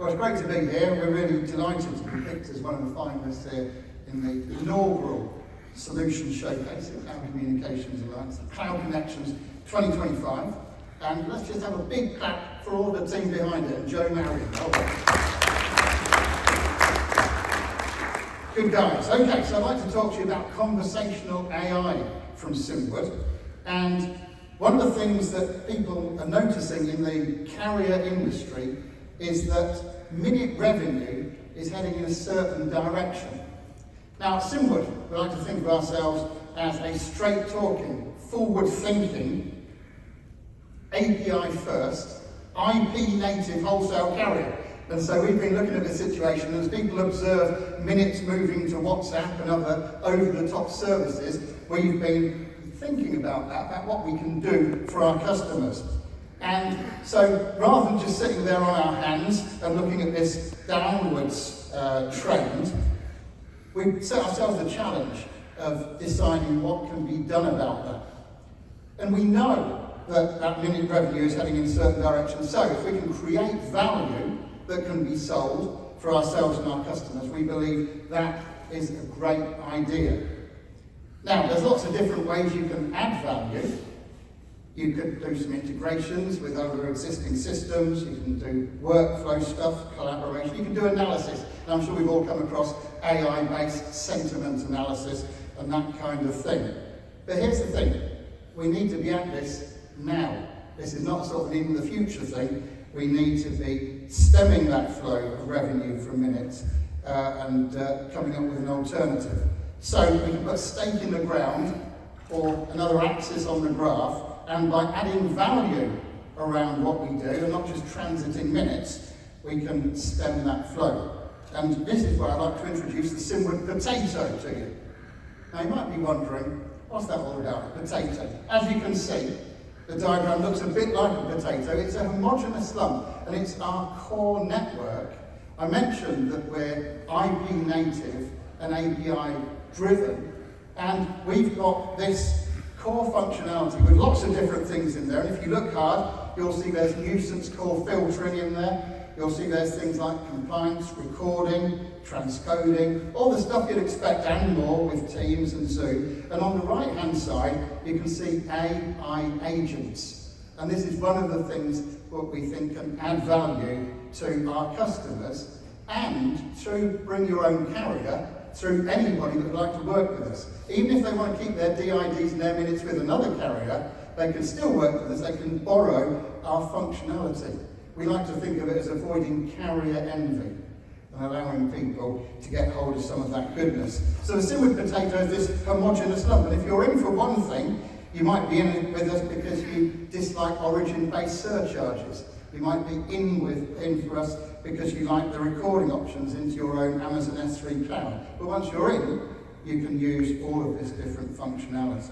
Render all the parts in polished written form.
Well, it's great to be here. We're really delighted to be picked as one of the finalists here in the inaugural Solution Showcase at Cloud Communications Alliance, Cloud Connections 2025. And let's just have a big clap for all the team behind it and Joe Marion. Good guys. Okay, so I'd like to talk to you about conversational AI from Simwood. And one of the things that people are noticing in the carrier industry is that minute revenue is heading in a certain direction. Now at Simwood, we like to think of ourselves as a straight-talking, forward-thinking, API-first, IP-native wholesale carrier. And so we've been looking at the situation as people observe minutes moving to WhatsApp and other over-the-top services, we've been thinking about that, about what we can do for our customers. And so rather than just sitting there on our hands and looking at this downwards trend, we set ourselves the challenge of deciding what can be done about that. And we know that that minute revenue is heading in a certain direction. So if we can create value that can be sold for ourselves and our customers, we believe that is a great idea. Now, there's lots of different ways you can add value. You could do some integrations with other existing systems, you can do workflow stuff, collaboration, you can do analysis. And I'm sure we've all come across AI-based sentiment analysis and that kind of thing. But here's the thing, we need to be at this now. This is not sort of an in the future thing. We need to be stemming that flow of revenue from minutes and coming up with an alternative. So we can put a stake in the ground or another axis on the graph, and by adding value around what we do, and not just transiting minutes, we can stem that flow. And this is where I'd like to introduce the Simwood potato to you. Now you might be wondering, what's that all about, a potato? As you can see, the diagram looks a bit like a potato. It's a homogeneous lump, and it's our core network. I mentioned that we're IP native and API driven, and we've got this core functionality with lots of different things in there. And if you look hard, you'll see there's nuisance call filtering in there. You'll see there's things like compliance, recording, transcoding, all the stuff you'd expect and more with Teams and Zoom. And on the right-hand side, you can see AI agents. And this is one of the things that we think can add value to our customers and through Bring Your Own Carrier, through anybody that would like to work with us. Even if they want to keep their DIDs and their minutes with another carrier, they can still work with us, they can borrow our functionality. We like to think of it as avoiding carrier envy and allowing people to get hold of some of that goodness. So the Simwood potato is this homogeneous lump, and if you're in for one thing, you might be in it with us because you dislike origin-based surcharges. You might be in for us because you like the recording options into your own Amazon S3 cloud. But once you're in, you can use all of this different functionality.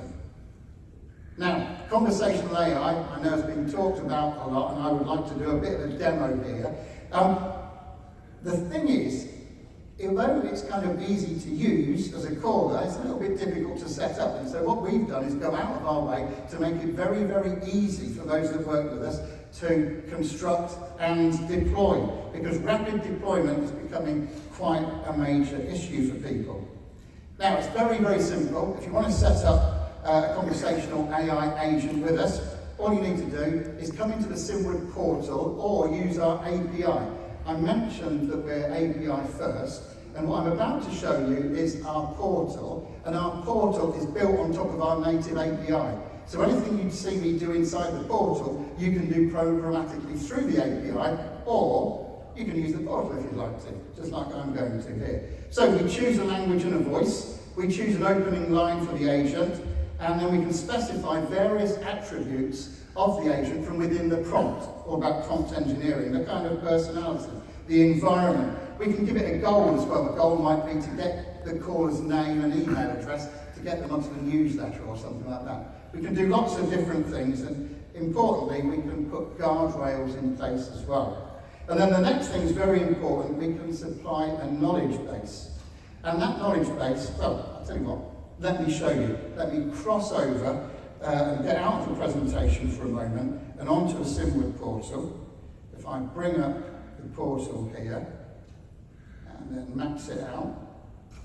Now, conversational AI, I know has been talked about a lot, and I would like to do a bit of a demo here. The thing is, although it's kind of easy to use as a caller, it's a little bit difficult to set up. And so what we've done is go out of our way to make it very, very easy for those that work with us to construct and deploy, because rapid deployment is becoming quite a major issue for people. Now, it's very, very simple. If you want to set up a conversational AI agent with us, all you need to do is come into the Simwood portal or use our API. I mentioned that we're API first, and what I'm about to show you is our portal, and our portal is built on top of our native API. So anything you'd see me do inside the portal, you can do programmatically through the API, or you can use the portal if you'd like to, just like I'm going to here. So we choose a language and a voice, we choose an opening line for the agent, and then we can specify various attributes of the agent from within the prompt, or about prompt engineering, the kind of personality, the environment. We can give it a goal as well. The goal might be to get the caller's name and email address to get them onto the newsletter or something like that. We can do lots of different things, and importantly, we can put guardrails in place as well. And then the next thing is very important, we can supply a knowledge base. And that knowledge base, well, I'll tell you what, let me show you. Let me cross over and get out of the presentation for a moment and onto a Simwood portal. If I bring up the portal here and then max it out,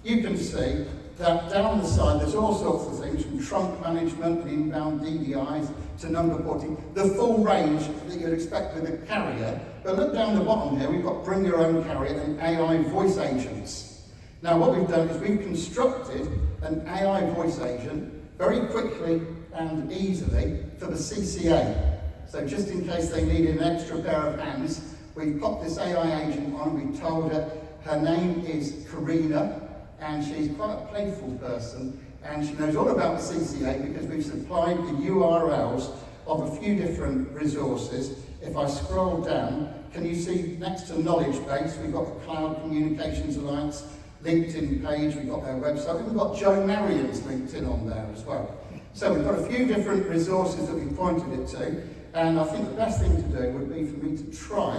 you can see that down the side there's all sorts of things from trunk management and inbound DDIs to number porting, the full range that you'd expect with a carrier. But look down the bottom here, we've got bring your own carrier and AI voice agents. Now what we've done is we've constructed an AI voice agent very quickly and easily for the CCA. So just in case they needed an extra pair of hands, we've popped this AI agent on, we told her name is Karina, and she's quite a playful person, and she knows all about the CCA because we've supplied the URLs of a few different resources. If I scroll down, can you see next to knowledge base, we've got the Cloud Communications Alliance LinkedIn page, we've got their website, we've got Joe Marion's LinkedIn on there as well. So we've got a few different resources that we've pointed it to, and I think the best thing to do would be for me to try.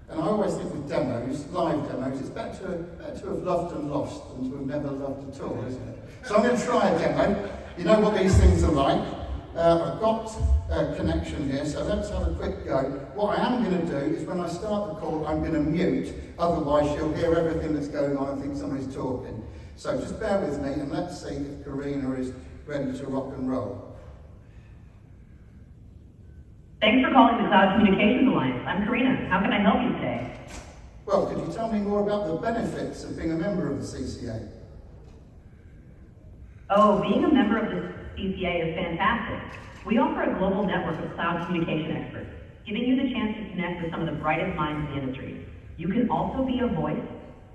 And I always think with demos, live demos, it's better to have loved and lost than to have never loved at all, isn't it? So I'm going to try a demo. You know what these things are like. I've got a connection here, so let's have a quick go. What I am going to do is when I start the call, I'm going to mute. Otherwise, she'll hear everything that's going on and think somebody's talking. So just bear with me and let's see if Karina is ready to rock and roll. Thanks for calling the Cloud Communications Alliance. I'm Karina. How can I help you today? Well, could you tell me more about the benefits of being a member of the CCA? Oh, being a member of the CCA is fantastic. We offer a global network of cloud communication experts, giving you the chance to connect with some of the brightest minds in the industry. You can also be a voice,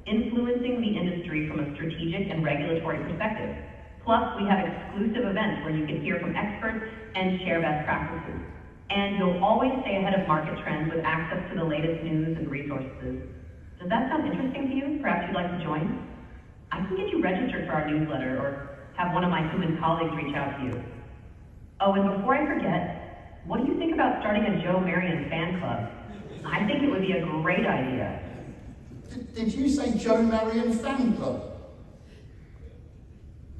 influencing the industry from a strategic and regulatory perspective. Plus, we have exclusive events where you can hear from experts and share best practices. And you'll always stay ahead of market trends with access to the latest news and resources. Does that sound interesting to you? Perhaps you'd like to join? I can get you registered for our newsletter or have one of my human colleagues reach out to you. Oh, and before I forget, what do you think about starting a Joe Marion fan club? I think it would be a great idea. Did you say Joe Marion fan club?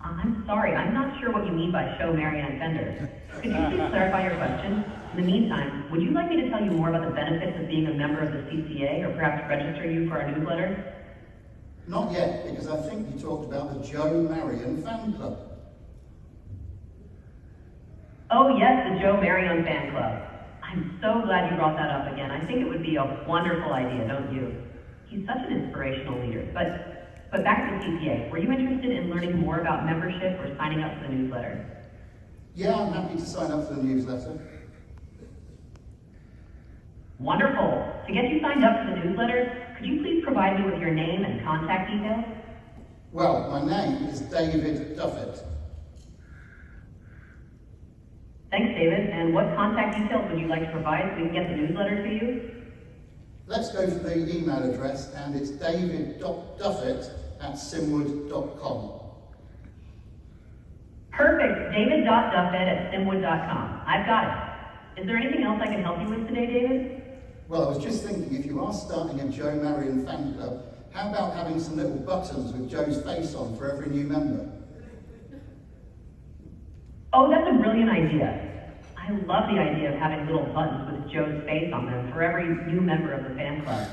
I'm sorry, I'm not sure what you mean by show Marion Fender. Could you please clarify your question? In the meantime, would you like me to tell you more about the benefits of being a member of the CCA or perhaps register you for our newsletter? Not yet, because I think you talked about the Joe Marion fan club. Oh yes, the Joe Marion fan club. I'm so glad you brought that up again. I think it would be a wonderful idea, don't you? He's such an inspirational leader. But back to the CCA. Were you interested in learning more about membership or signing up for the newsletter? Yeah, I'm happy to sign up for the newsletter. Wonderful. To get you signed up for the newsletter, could you please provide me with your name and contact details? Well, my name is David Duffett. Thanks, David. And what contact details would you like to provide so we can get the newsletter to you? Let's go for the email address, and it's david.duffett@simwood.com. Perfect. David.duffett@simwood.com. I've got it. Is there anything else I can help you with today, David? Well, I was just thinking, if you are starting a Joe Marion fan club, how about having some little buttons with Joe's face on for every new member? Oh, that's a brilliant idea. I love the idea of having little buttons with Joe's face on them for every new member of the fan club.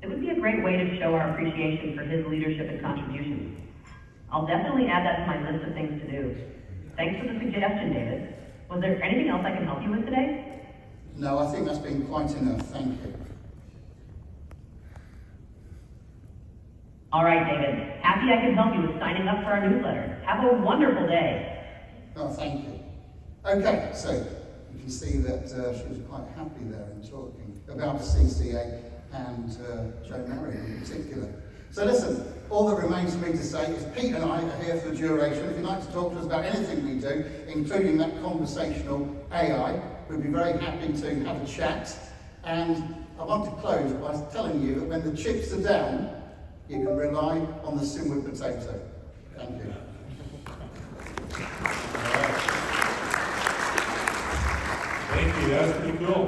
It would be a great way to show our appreciation for his leadership and contributions. I'll definitely add that to my list of things to do. Thanks for the suggestion, David. Was there anything else I can help you with today? No, I think that's been quite enough. Thank you. All right, David. Happy I could help you with signing up for our newsletter. Have a wonderful day. Oh, thank you. Okay, so you can see that she was quite happy there in talking about the CCA and Joe Marion in particular. So listen, all that remains for me to say is Pete and I are here for the duration. If you'd like to talk to us about anything we do, including that conversational AI, we'd be very happy to have a chat. And I want to close by telling you that when the chips are down, you can rely on the Simwood potato. Thank you. Thank you, that's pretty cool.